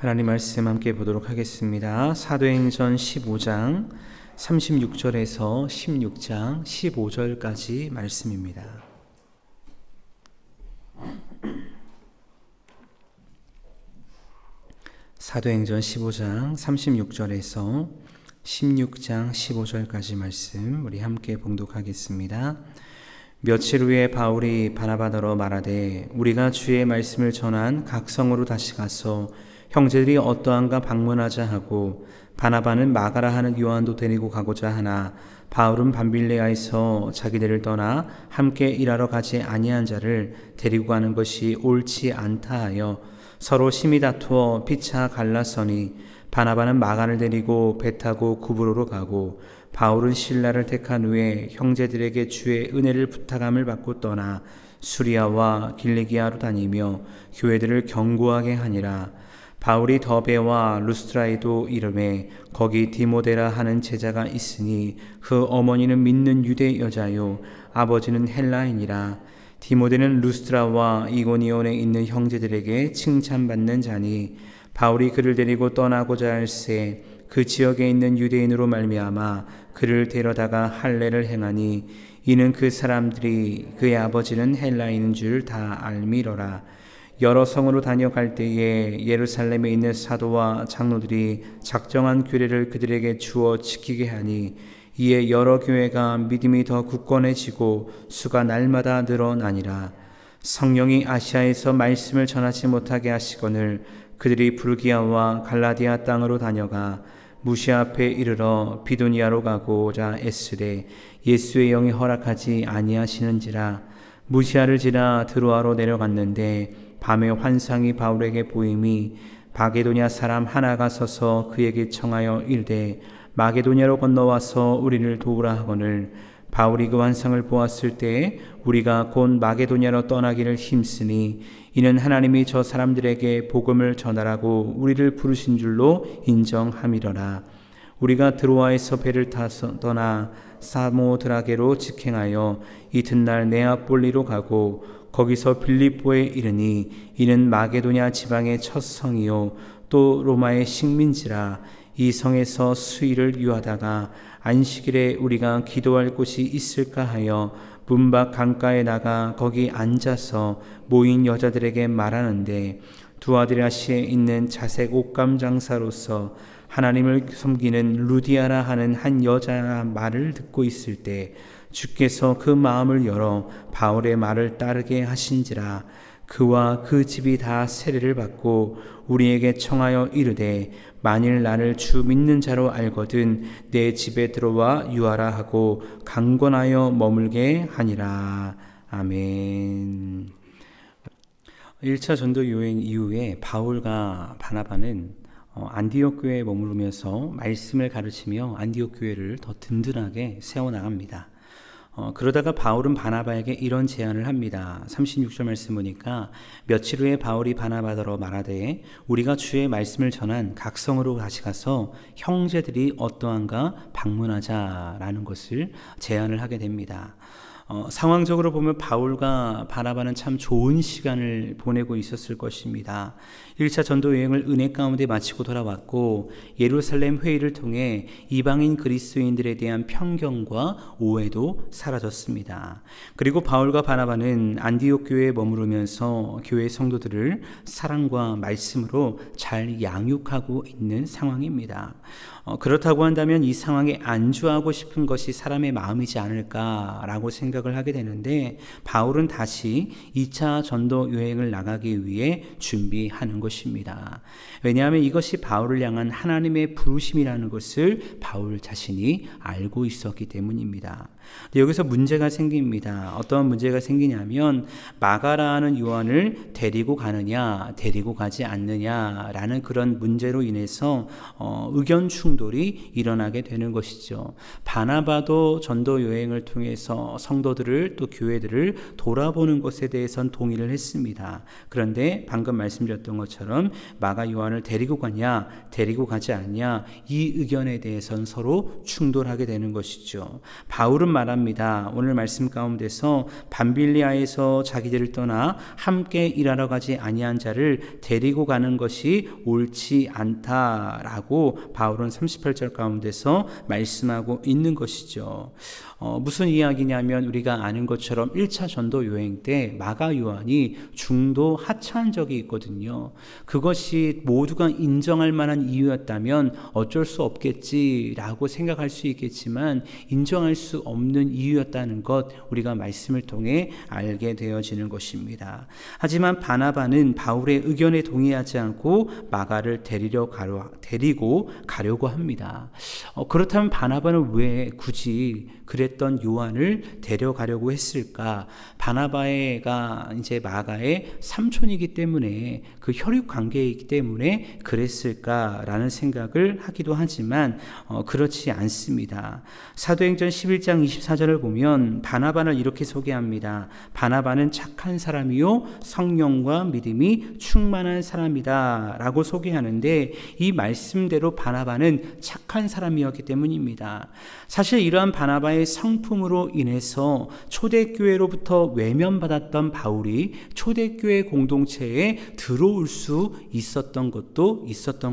하나님 말씀 함께 보도록 하겠습니다. 사도행전 15장 36절에서 16장 15절까지 말씀입니다. 사도행전 15장 36절에서 16장 15절까지 말씀 우리 함께 봉독하겠습니다. 며칠 후에 바울이 바나바더러 말하되 우리가 주의 말씀을 전한 각 성으로 다시 가서 형제들이 어떠한가 방문하자 하고, 바나바는 마가라 하는 요한도 데리고 가고자 하나 바울은 밤빌레아에서 자기들을 떠나 함께 일하러 가지 아니한 자를 데리고 가는 것이 옳지 않다 하여 서로 심히 다투어 피차 갈랐으니, 바나바는 마가를 데리고 배 타고 구브로로 가고 바울은 실라를 택한 후에 형제들에게 주의 은혜를 부탁함을 받고 떠나 수리아와 길리기아로 다니며 교회들을 경고하게 하니라. 바울이 더베와 루스트라에도 이르매 거기 디모데라 하는 제자가 있으니 그 어머니는 믿는 유대 여자요 아버지는 헬라인이라. 디모데는 루스트라와 이고니온에 있는 형제들에게 칭찬받는 자니, 바울이 그를 데리고 떠나고자 할새 그 지역에 있는 유대인으로 말미암아 그를 데려다가 할례를 행하니, 이는 그 사람들이 그의 아버지는 헬라인인 줄 다 알미러라. 여러 성으로 다녀갈 때에 예루살렘에 있는 사도와 장로들이 작정한 규례를 그들에게 주어 지키게 하니, 이에 여러 교회가 믿음이 더 굳건해지고 수가 날마다 늘어나니라. 성령이 아시아에서 말씀을 전하지 못하게 하시거늘 그들이 불기아와 갈라디아 땅으로 다녀가 무시아 앞에 이르러 비두니아로 가고자 애쓰되 예수의 영이 허락하지 아니하시는지라. 무시아를 지나 드로아로 내려갔는데 밤에 환상이 바울에게 보임이, 마게도냐 사람 하나가 서서 그에게 청하여 이르되 마게도냐로 건너와서 우리를 도우라 하거늘, 바울이 그 환상을 보았을 때에 우리가 곧 마게도냐로 떠나기를 힘쓰니, 이는 하나님이 저 사람들에게 복음을 전하라고 우리를 부르신 줄로 인정함이러라. 우리가 드로아에서 배를 타서 떠나 사모드라게로 직행하여 이튿날 네아폴리로 가고 거기서 빌립보에 이르니, 이는 마게도냐 지방의 첫 성이요 또 로마의 식민지라. 이 성에서 수일을 유하다가 안식일에 우리가 기도할 곳이 있을까 하여 문 밖 강가에 나가 거기 앉아서 모인 여자들에게 말하는데, 두아드라시에 있는 자색 옷감 장사로서 하나님을 섬기는 루디아라 하는 한 여자의 말을 듣고 있을 때 주께서 그 마음을 열어 바울의 말을 따르게 하신지라. 그와 그 집이 다 세례를 받고 우리에게 청하여 이르되 만일 나를 주 믿는 자로 알거든 내 집에 들어와 유하라 하고 강권하여 머물게 하니라. 아멘. 1차 전도 여행 이후에 바울과 바나바는 안디옥 교회에 머무르면서 말씀을 가르치며 안디옥 교회를 더 든든하게 세워나갑니다. 그러다가 바울은 바나바에게 이런 제안을 합니다. 36절 말씀 보니까 며칠 후에 바울이 바나바더러 말하되 우리가 주의 말씀을 전한 각 성으로 다시 가서 형제들이 어떠한가 방문하자라는 것을 제안을 하게 됩니다. 상황적으로 보면 바울과 바나바는 참 좋은 시간을 보내고 있었을 것입니다. 1차 전도 여행을 은혜 가운데 마치고 돌아왔고 예루살렘 회의를 통해 이방인 그리스도인들에 대한 편견과 오해도 사라졌습니다. 그리고 바울과 바나바는 안디옥 교회에 머무르면서 교회 성도들을 사랑과 말씀으로 잘 양육하고 있는 상황입니다. 그렇다고 한다면 이 상황에 안주하고 싶은 것이 사람의 마음이지 않을까라고 생각을 하게 되는데, 바울은 다시 2차 전도 여행을 나가기 위해 준비하는 것입니다. 왜냐하면 이것이 바울을 향한 하나님의 부르심이라는 것을 바울 자신이 알고 있었기 때문입니다. 여기서 문제가 생깁니다. 어떤 문제가 생기냐면 마가라는 요한을 데리고 가느냐 데리고 가지 않느냐라는 그런 문제로 인해서 의견 충돌이 일어나게 되는 것이죠. 바나바도 전도 여행을 통해서 성도들을 또 교회들을 돌아보는 것에 대해서는 동의를 했습니다. 그런데 방금 말씀드렸던 것처럼 마가 요한을 데리고 가냐 데리고 가지 않냐 이 의견에 대해서는 서로 충돌하게 되는 것이죠. 바울은 말합니다. 오늘 말씀 가운데서 밤빌리아에서 자기들을 떠나 함께 일하러 가지 아니한 자를 데리고 가는 것이 옳지 않다라고 바울은 38절 가운데서 말씀하고 있는 것이죠. 무슨 이야기냐면 우리가 아는 것처럼 1차 전도 여행 때 마가 요한이 중도 하차한 적이 있거든요. 그것이 모두가 인정할 만한 이유였다면 어쩔 수 없겠지라고 생각할 수 있겠지만 인정할 수 없는 이유였다는 것 우리가 말씀을 통해 알게 되어지는 것입니다. 하지만 바나바는 바울의 의견에 동의하지 않고 마가를 데리고 가려고 합니다. 그렇다면 바나바는 왜 굳이 그랬던 요한을 데려가려고 했을까? 바나바가 이제 마가의 삼촌이기 때문에 그 혈육 관계이기 때문에 그랬을까라는 생각을 하기도 하지만 그렇지 않습니다. 사도행전 11장 24절을 보면 바나바를 이렇게 소개합니다. 바나바는 착한 사람이요 성령과 믿음이 충만한 사람이다 라고 소개하는데 이 말씀대로 바나바는 착한 사람이었기 때문입니다. 사실 이러한 바나바의 성품으로 인해서 초대교회로부터 외면받았던 바울이 초대교회 공동체에 들어올 수 있었던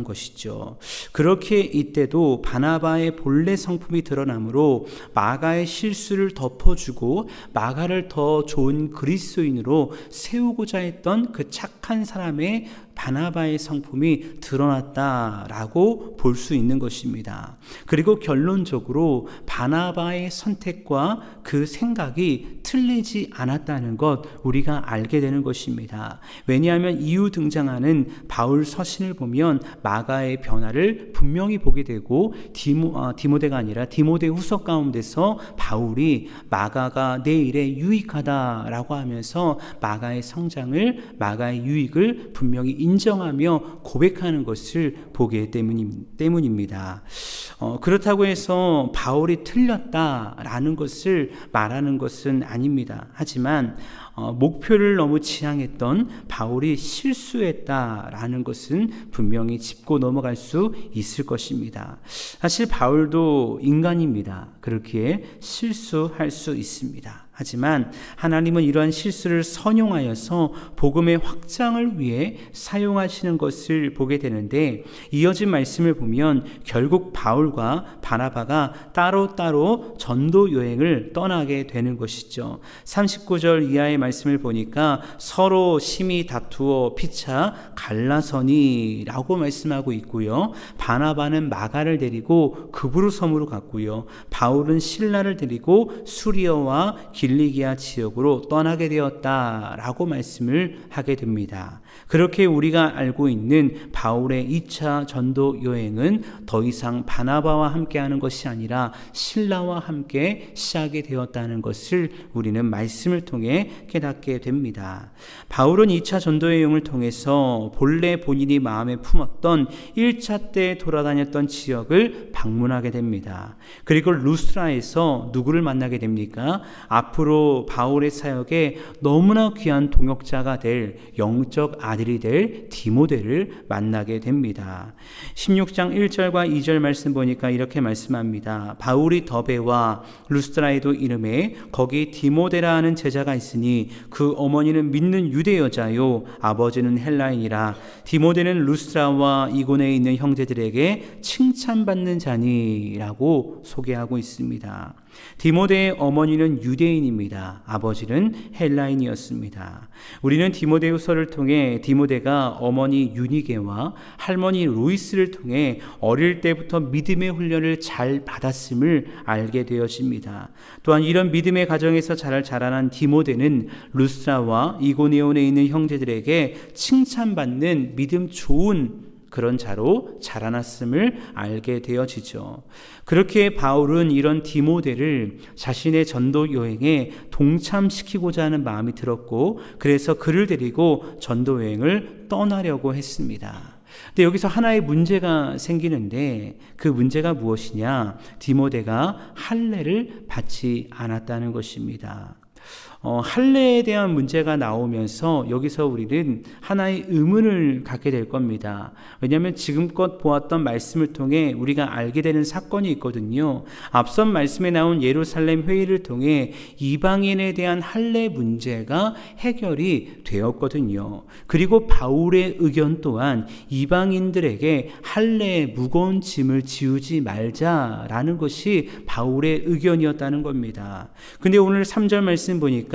것이죠. 그렇게 이때도 바나바의 본래 성품이 드러나므로 마가의 실수를 덮어주고 마가를 더 좋은 그리스도인으로 세우고자 했던 그 착한 사람의 바나바의 성품이 드러났다라고 볼 수 있는 것입니다. 그리고 결론적으로 바나바의 선택과 그 생각이 틀리지 않았다는 것 우리가 알게 되는 것입니다. 왜냐하면 이후 등장하는 바울 서신을 보면 마가의 변화를 분명히 보게 되고 디모데가 아니라 디모데 후서 가운데서 바울이 마가가 내 일에 유익하다라고 하면서 마가의 성장을 마가의 유익을 분명히 인정하며 고백하는 것을 보기 때문입니다. 그렇다고 해서 바울이 틀렸다라는 것을 말하는 것은 아닙니다. 하지만 목표를 너무 지향했던 바울이 실수했다라는 것은 분명히 짚고 넘어갈 수 있을 것입니다. 사실 바울도 인간입니다. 그렇기에 실수할 수 있습니다. 하지만 하나님은 이러한 실수를 선용하여서 복음의 확장을 위해 사용하시는 것을 보게 되는데 이어진 말씀을 보면 결국 바울과 바나바가 따로따로 전도 여행을 떠나게 되는 것이죠. 39절 이하의 말씀을 보니까 서로 심히 다투어 피차 갈라서니 라고 말씀하고 있고요. 바나바는 마가를 데리고 그브루 섬으로 갔고요. 바울은 실라를 데리고 수리아와 길리기아 지역으로 떠나게 되었다라고 말씀을 하게 됩니다. 그렇게 우리가 알고 있는 바울의 2차 전도 여행은 더 이상 바나바와 함께하는 것이 아니라 실라와 함께 시작이 되었다는 것을 우리는 말씀을 통해 깨닫게 됩니다. 바울은 2차 전도 여행을 통해서 본래 본인이 마음에 품었던 1차 때 돌아다녔던 지역을 방문하게 됩니다. 그리고 루스라에서 누구를 만나게 됩니까? 앞으로 바울의 사역에 너무나 귀한 동역자가 될 영적 아들이 될 디모데를 만나게 됩니다. 16장 1절과 2절 말씀 보니까 이렇게 말씀합니다. 바울이 더베와 루스드라에도 이름에 거기 디모데라 하는 제자가 있으니 그 어머니는 믿는 유대 여자요 아버지는 헬라인이라. 디모데는 루스드라와 이고네에 있는 형제들에게 칭찬받는 자니라고 소개하고 있습니다. 디모데의 어머니는 유대인입니다. 아버지는 헬라인이었습니다. 우리는 디모데후서를 통해 디모데가 어머니 유니게와 할머니 루이스를 통해 어릴 때부터 믿음의 훈련을 잘 받았음을 알게 되어집니다. 또한 이런 믿음의 가정에서 잘 자라난 디모데는 루스라와 이고니온에 있는 형제들에게 칭찬받는 믿음 좋은 그런 자로 자라났음을 알게 되어지죠. 그렇게 바울은 이런 디모데를 자신의 전도 여행에 동참시키고자 하는 마음이 들었고 그래서 그를 데리고 전도 여행을 떠나려고 했습니다. 근데 여기서 하나의 문제가 생기는데 그 문제가 무엇이냐? 디모데가 할례를 받지 않았다는 것입니다. 할례에 대한 문제가 나오면서 여기서 우리는 하나의 의문을 갖게 될 겁니다. 왜냐하면 지금껏 보았던 말씀을 통해 우리가 알게 되는 사건이 있거든요. 앞선 말씀에 나온 예루살렘 회의를 통해 이방인에 대한 할례 문제가 해결이 되었거든요. 그리고 바울의 의견 또한 이방인들에게 할례의 무거운 짐을 지우지 말자라는 것이 바울의 의견이었다는 겁니다. 근데 오늘 3절 말씀 보니까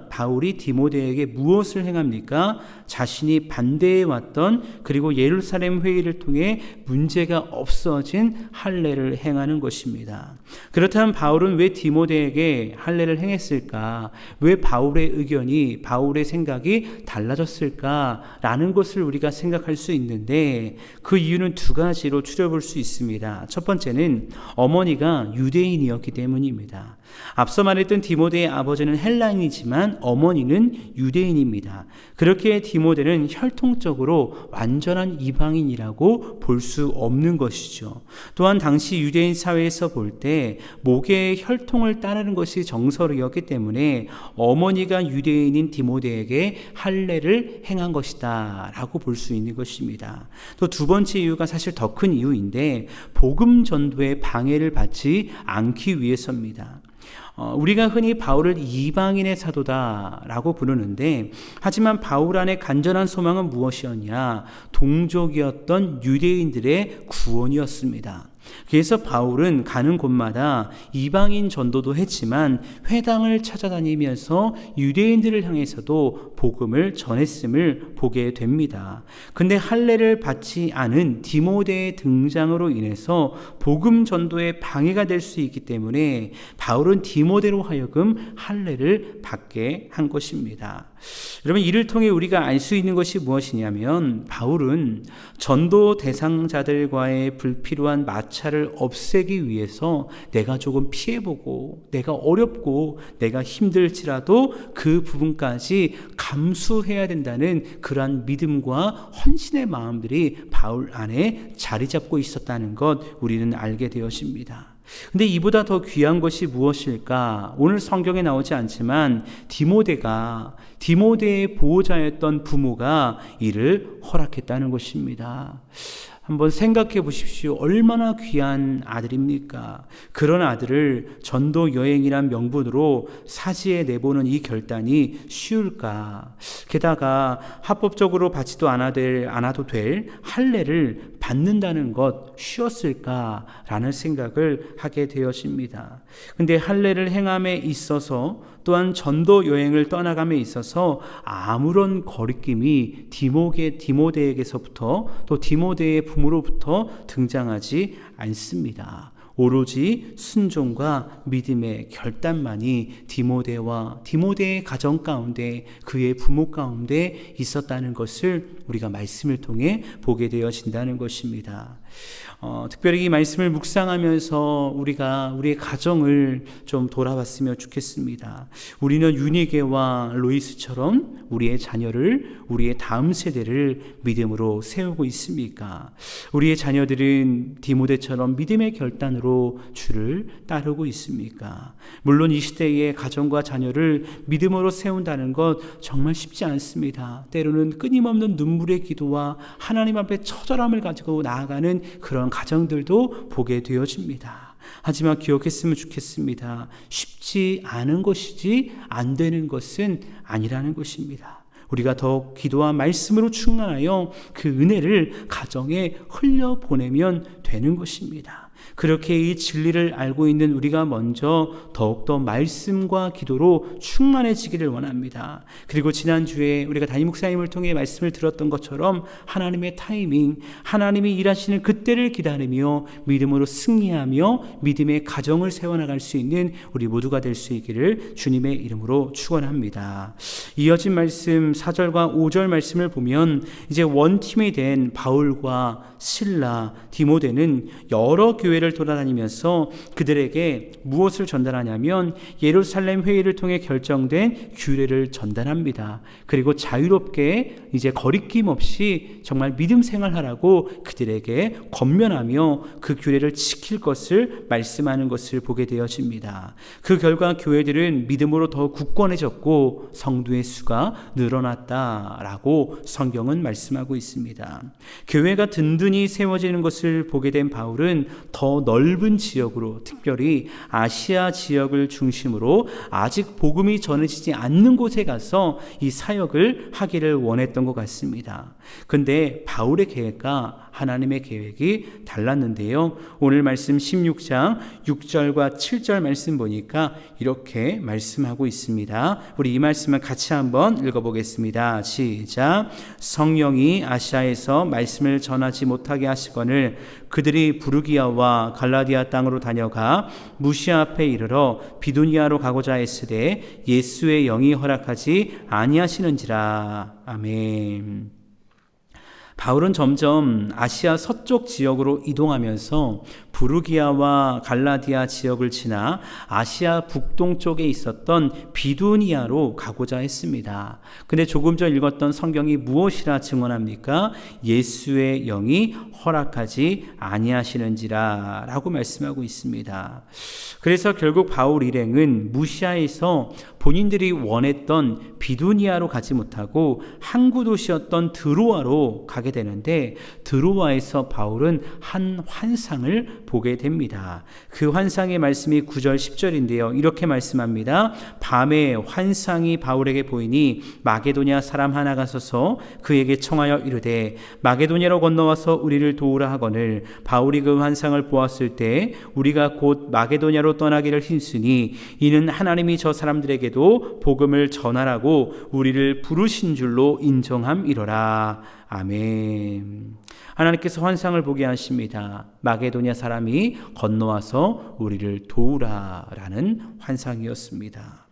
바울이 디모데에게 무엇을 행합니까? 자신이 반대해 왔던 그리고 예루살렘 회의를 통해 문제가 없어진 할례를 행하는 것입니다. 그렇다면 바울은 왜 디모데에게 할례를 행했을까? 왜 바울의 의견이, 바울의 생각이 달라졌을까라는 것을 우리가 생각할 수 있는데 그 이유는 두 가지로 추려볼 수 있습니다. 첫 번째는 어머니가 유대인이었기 때문입니다. 앞서 말했던 디모데의 아버지는 헬라인이지만 어머니는 유대인입니다. 그렇게 디모데는 혈통적으로 완전한 이방인이라고 볼 수 없는 것이죠. 또한 당시 유대인 사회에서 볼 때 목의 혈통을 따르는 것이 정설이었기 때문에 어머니가 유대인인 디모데에게 할례를 행한 것이다 라고 볼 수 있는 것입니다. 또 두 번째 이유가 사실 더 큰 이유인데 복음 전도에 방해를 받지 않기 위해서입니다. 우리가 흔히 바울을 이방인의 사도다라고 부르는데 하지만 바울 안의 간절한 소망은 무엇이었냐? 동족이었던 유대인들의 구원이었습니다. 그래서 바울은 가는 곳마다 이방인 전도도 했지만 회당을 찾아다니면서 유대인들을 향해서도 복음을 전했음을 보게 됩니다. 근데 할례를 받지 않은 디모데의 등장으로 인해서 복음 전도에 방해가 될 수 있기 때문에 바울은 디모데로 하여금 할례를 받게 한 것입니다. 여러분, 이를 통해 우리가 알 수 있는 것이 무엇이냐면 바울은 전도 대상자들과의 불필요한 마찰을 없애기 위해서 내가 조금 피해보고 내가 어렵고 내가 힘들지라도 그 부분까지 감수해야 된다는 그러한 믿음과 헌신의 마음들이 바울 안에 자리 잡고 있었다는 것 우리는 알게 되었습니다. 근데 이보다 더 귀한 것이 무엇일까? 오늘 성경에 나오지 않지만 디모데의 보호자였던 부모가 이를 허락했다는 것입니다. 한번 생각해 보십시오. 얼마나 귀한 아들입니까? 그런 아들을 전도 여행이란 명분으로 사지에 내보는 이 결단이 쉬울까? 게다가 합법적으로 받지도 않아도 될 할례를 받는다는 것 쉬웠을까라는 생각을 하게 되었습니다. 근데 할례를 행함에 있어서 또한 전도 여행을 떠나감에 있어서 아무런 거리낌이 디모데에게서부터 또 디모데의 부모로부터 등장하지 않습니다. 오로지 순종과 믿음의 결단만이 디모데의 가정 가운데 그의 부모 가운데 있었다는 것을 우리가 말씀을 통해 보게 되어진다는 것입니다. 특별히 이 말씀을 묵상하면서 우리가 우리의 가정을 좀 돌아봤으면 좋겠습니다. 우리는 유니게와 로이스처럼 우리의 자녀를, 우리의 다음 세대를 믿음으로 세우고 있습니까? 우리의 자녀들은 디모데처럼 믿음의 결단으로 주를 따르고 있습니까? 물론 이 시대의 가정과 자녀를 믿음으로 세운다는 것 정말 쉽지 않습니다. 때로는 끊임없는 눈물의 기도와 하나님 앞에 처절함을 가지고 나아가는 그런 가정들도 보게 되어집니다. 하지만 기억했으면 좋겠습니다. 쉽지 않은 것이지 안 되는 것은 아니라는 것입니다. 우리가 더욱 기도와 말씀으로 충만하여 그 은혜를 가정에 흘려보내면 되는 것입니다. 그렇게 이 진리를 알고 있는 우리가 먼저 더욱더 말씀과 기도로 충만해지기를 원합니다. 그리고 지난주에 우리가 담임 목사님을 통해 말씀을 들었던 것처럼 하나님의 타이밍, 하나님이 일하시는 그때를 기다리며 믿음으로 승리하며 믿음의 가정을 세워나갈 수 있는 우리 모두가 될 수 있기를 주님의 이름으로 축원합니다. 이어진 말씀 4절과 5절 말씀을 보면 이제 원팀이 된 바울과 실라, 디모데는 여러 교회 교회를 돌아다니면서 그들에게 무엇을 전달하냐면 예루살렘 회의를 통해 결정된 규례를 전달합니다. 그리고 자유롭게 이제 거리낌 없이 정말 믿음 생활하라고 그들에게 권면하며 그 규례를 지킬 것을 말씀하는 것을 보게 되어집니다. 그 결과 교회들은 믿음으로 더 굳건해졌고 성도의 수가 늘어났다라고 성경은 말씀하고 있습니다. 교회가 든든히 세워지는 것을 보게 된 바울은 더 넓은 지역으로, 특별히 아시아 지역을 중심으로 아직 복음이 전해지지 않는 곳에 가서 이 사역을 하기를 원했던 것 같습니다. 근데 바울의 계획과 하나님의 계획이 달랐는데요. 오늘 말씀 16장 6절과 7절 말씀 보니까 이렇게 말씀하고 있습니다. 우리 이 말씀을 같이 한번 읽어보겠습니다. 시작. 성령이 아시아에서 말씀을 전하지 못하게 하시거늘 그들이 부르기아와 갈라디아 땅으로 다녀가 무시아 앞에 이르러 비두니아로 가고자 했으되 예수의 영이 허락하지 아니하시는지라. 아멘. 바울은 점점 아시아 서쪽 지역으로 이동하면서 부르기아와 갈라디아 지역을 지나 아시아 북동쪽에 있었던 비두니아로 가고자 했습니다. 근데 조금 전 읽었던 성경이 무엇이라 증언합니까? 예수의 영이 허락하지 아니하시는지라 라고 말씀하고 있습니다. 그래서 결국 바울 일행은 무시아에서 본인들이 원했던 비두니아로 가지 못하고 항구 도시였던 드로아로 가게 되는데, 드로아에서 바울은 한 환상을 보게 됩니다. 그 환상의 말씀이 9절 10절인데요. 이렇게 말씀합니다. 밤에 환상이 바울에게 보이니 마게도냐 사람 하나가 서서 그에게 청하여 이르되 마게도냐로 건너와서 우리를 도우라 하거늘 바울이 그 환상을 보았을 때 우리가 곧 마게도냐로 떠나기를 힘쓰니 이는 하나님이 저 사람들에게도 복음을 전하라고 우리를 부르신 줄로 인정함이로라. 아멘. 하나님께서 환상을 보게 하십니다. 마게도냐 사람이 건너와서 우리를 도우라라는 환상이었습니다.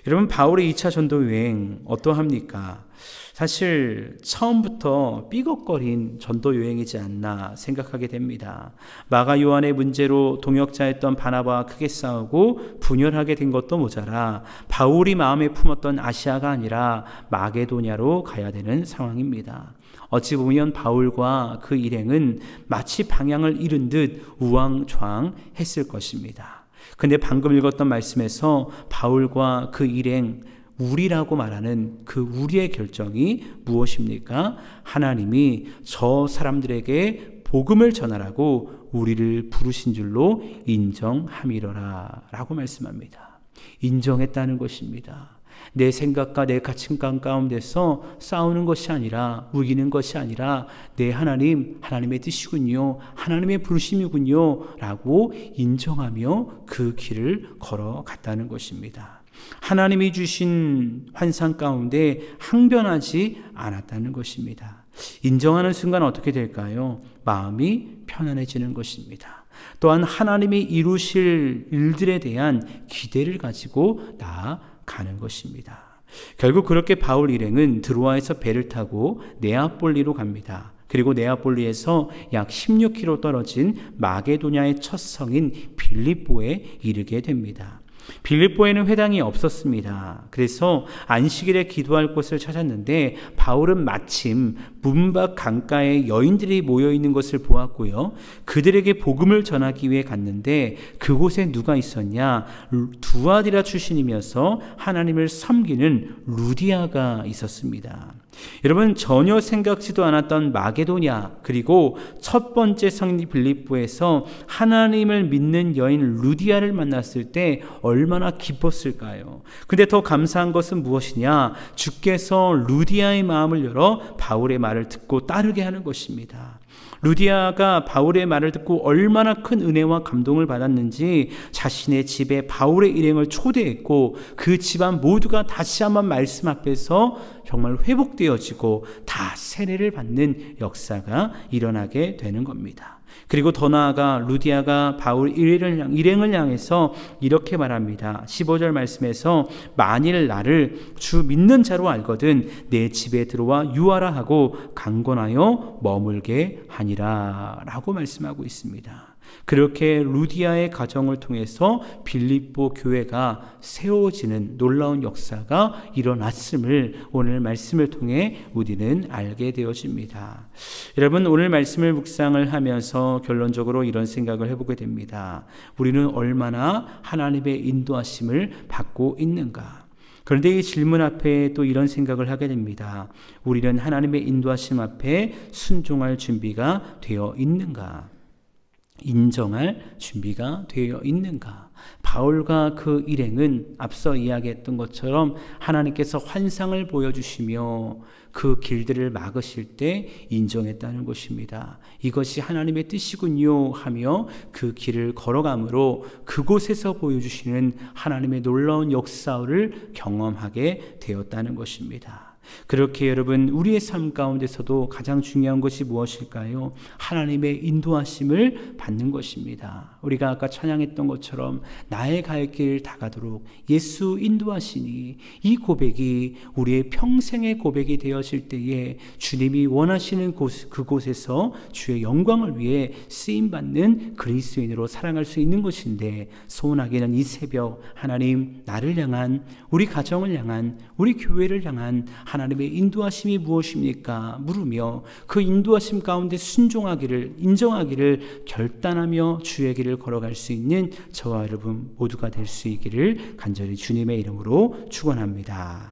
여러분, 바울의 2차 전도 여행 어떠합니까? 사실 처음부터 삐걱거린 전도 여행이지 않나 생각하게 됩니다. 마가 요한의 문제로 동역자였던 바나바와 크게 싸우고 분열하게 된 것도 모자라 바울이 마음에 품었던 아시아가 아니라 마게도냐로 가야 되는 상황입니다. 어찌 보면 바울과 그 일행은 마치 방향을 잃은 듯 우왕좌왕했을 것입니다. 근데 방금 읽었던 말씀에서 바울과 그 일행, 우리라고 말하는 그 우리의 결정이 무엇입니까? 하나님이 저 사람들에게 복음을 전하라고 우리를 부르신 줄로 인정함이로라 라고 말씀합니다. 인정했다는 것입니다. 내 생각과 내 가치관 가운데서 싸우는 것이 아니라, 우기는 것이 아니라 내 하나님, 하나님의 뜻이군요, 하나님의 부르심이군요 라고 인정하며 그 길을 걸어갔다는 것입니다. 하나님이 주신 환상 가운데 항변하지 않았다는 것입니다. 인정하는 순간 어떻게 될까요? 마음이 편안해지는 것입니다. 또한 하나님이 이루실 일들에 대한 기대를 가지고 나아가는 것입니다. 결국 그렇게 바울 일행은 드로아에서 배를 타고 네아폴리로 갑니다. 그리고 네아폴리에서 약 16km 떨어진 마게도냐의 첫 성인 빌립보에 이르게 됩니다. 빌립보에는 회당이 없었습니다. 그래서 안식일에 기도할 곳을 찾았는데 바울은 마침 문 밖 강가에 여인들이 모여있는 것을 보았고요. 그들에게 복음을 전하기 위해 갔는데 그곳에 누가 있었냐? 두아디라 출신이면서 하나님을 섬기는 루디아가 있었습니다. 여러분, 전혀 생각지도 않았던 마게도냐, 그리고 첫 번째 성인 빌립보에서 하나님을 믿는 여인 루디아를 만났을 때 얼마나 기뻤을까요? 근데 더 감사한 것은 무엇이냐? 주께서 루디아의 마음을 열어 바울의 말을 듣고 따르게 하는 것입니다. 루디아가 바울의 말을 듣고 얼마나 큰 은혜와 감동을 받았는지 자신의 집에 바울의 일행을 초대했고 그 집안 모두가 다시 한번 말씀 앞에서 정말 회복되어지고 다 세례를 받는 역사가 일어나게 되는 겁니다. 그리고 더 나아가 루디아가 바울 일행을 향해서 이렇게 말합니다. 15절 말씀에서 만일 나를 주 믿는 자로 알거든 내 집에 들어와 유하라 하고 강권하여 머물게 하니라 라고 말씀하고 있습니다. 그렇게 루디아의 가정을 통해서 빌립보 교회가 세워지는 놀라운 역사가 일어났음을 오늘 말씀을 통해 우리는 알게 되어집니다. 여러분, 오늘 말씀을 묵상을 하면서 결론적으로 이런 생각을 해보게 됩니다. 우리는 얼마나 하나님의 인도하심을 받고 있는가? 그런데 이 질문 앞에 또 이런 생각을 하게 됩니다. 우리는 하나님의 인도하심 앞에 순종할 준비가 되어 있는가? 인정할 준비가 되어 있는가? 바울과 그 일행은 앞서 이야기했던 것처럼 하나님께서 환상을 보여주시며 그 길들을 막으실 때 인정했다는 것입니다. 이것이 하나님의 뜻이군요 하며 그 길을 걸어가므로 그곳에서 보여주시는 하나님의 놀라운 역사를 경험하게 되었다는 것입니다. 그렇게 여러분, 우리의 삶 가운데서도 가장 중요한 것이 무엇일까요? 하나님의 인도하심을 받는 것입니다. 우리가 아까 찬양했던 것처럼 나의 갈 길 다가도록 예수 인도하시니, 이 고백이 우리의 평생의 고백이 되어질 때에 주님이 원하시는 그곳에서 주의 영광을 위해 쓰임받는 그리스도인으로 살아갈 수 있는 것인데, 소원하기는 이 새벽 하나님, 나를 향한, 우리 가정을 향한, 우리 교회를 향한 하나님의 인도하심이 무엇입니까? 물으며 그 인도하심 가운데 순종하기를, 인정하기를 결단하며 주의 길을 걸어갈 수 있는 저와 여러분 모두가 될 수 있기를 간절히 주님의 이름으로 축원합니다.